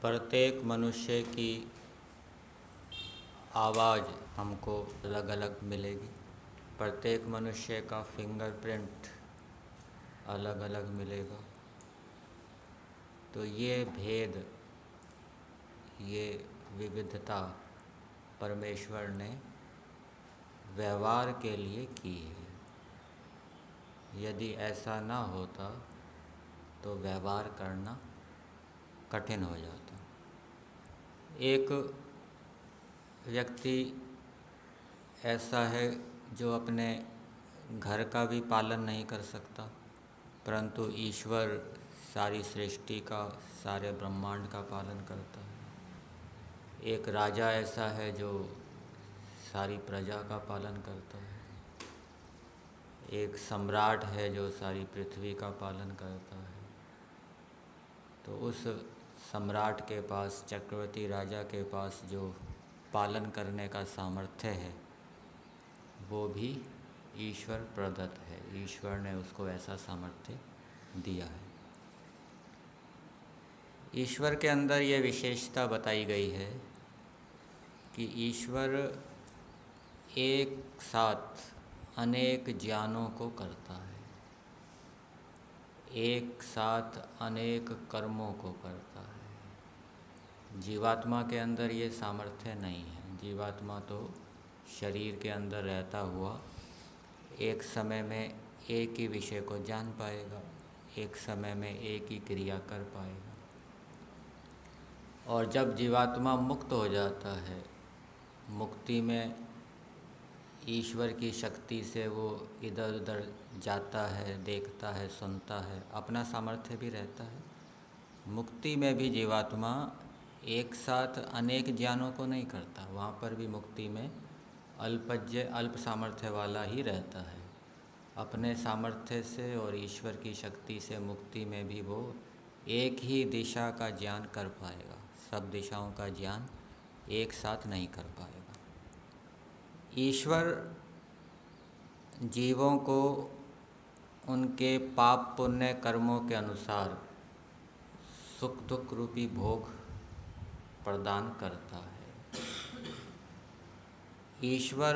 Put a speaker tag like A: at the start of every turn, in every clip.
A: प्रत्येक मनुष्य की आवाज़ हमको अलग अलग मिलेगी। प्रत्येक मनुष्य का फिंगरप्रिंट अलग अलग मिलेगा। तो ये भेद, ये विविधता परमेश्वर ने व्यवहार के लिए की है। यदि ऐसा ना होता तो व्यवहार करना कठिन हो जाता। एक व्यक्ति ऐसा है जो अपने घर का भी पालन नहीं कर सकता, परंतु ईश्वर सारी सृष्टि का, सारे ब्रह्मांड का पालन करता है। एक राजा ऐसा है जो सारी प्रजा का पालन करता है। एक सम्राट है जो सारी पृथ्वी का पालन करता है। तो उस सम्राट के पास, चक्रवर्ती राजा के पास जो पालन करने का सामर्थ्य है वो भी ईश्वर प्रदत्त है। ईश्वर ने उसको ऐसा सामर्थ्य दिया है। ईश्वर के अंदर ये विशेषता बताई गई है कि ईश्वर एक साथ अनेक ज्ञानों को करता है, एक साथ अनेक कर्मों को करता है। जीवात्मा के अंदर ये सामर्थ्य नहीं है। जीवात्मा तो शरीर के अंदर रहता हुआ एक समय में एक ही विषय को जान पाएगा, एक समय में एक ही क्रिया कर पाएगा। और जब जीवात्मा मुक्त हो जाता है, मुक्ति में ईश्वर की शक्ति से वो इधर उधर जाता है, देखता है, सुनता है, अपना सामर्थ्य भी रहता है। मुक्ति में भी जीवात्मा एक साथ अनेक ज्ञानों को नहीं करता। वहाँ पर भी मुक्ति में अल्प सामर्थ्य वाला ही रहता है। अपने सामर्थ्य से और ईश्वर की शक्ति से मुक्ति में भी वो एक ही दिशा का ज्ञान कर पाएगा। सब दिशाओं का ज्ञान एक साथ नहीं कर पाएगा। ईश्वर जीवों को उनके पाप पुण्य कर्मों के अनुसार सुख दुख रूपी भोग प्रदान करता है। ईश्वर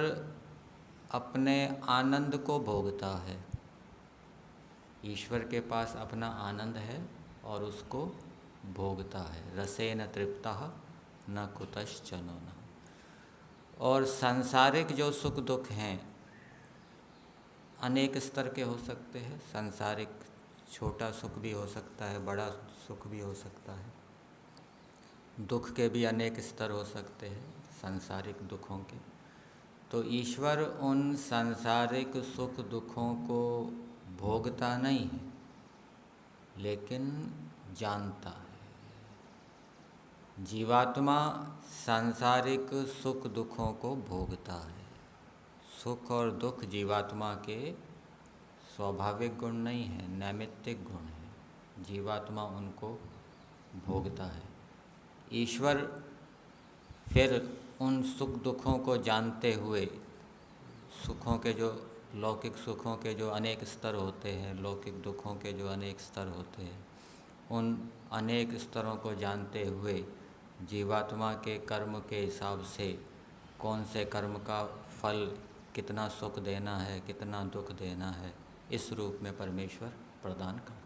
A: अपने आनंद को भोगता है। ईश्वर के पास अपना आनंद है और उसको भोगता है। रसेन तृप्तः न कुतश्चनो न। और सांसारिक जो सुख दुख हैं अनेक स्तर के हो सकते हैं। सांसारिक छोटा सुख भी हो सकता है, बड़ा सुख भी हो सकता है। दुख के भी अनेक स्तर हो सकते हैं, सांसारिक दुखों के। तो ईश्वर उन सांसारिक सुख दुखों को भोगता नहीं है, लेकिन जानता है। जीवात्मा सांसारिक सुख दुखों को भोगता है। सुख और दुख जीवात्मा के स्वाभाविक गुण नहीं है, नैमित्तिक गुण है। जीवात्मा उनको भोगता है। ईश्वर फिर उन सुख दुखों को जानते हुए, सुखों के जो लौकिक सुखों के जो अनेक स्तर होते हैं, लौकिक दुखों के जो अनेक स्तर होते हैं, उन अनेक स्तरों को जानते हुए जीवात्मा के कर्म के हिसाब से कौन से कर्म का फल कितना सुख देना है, कितना दुख देना है, इस रूप में परमेश्वर प्रदान करता है।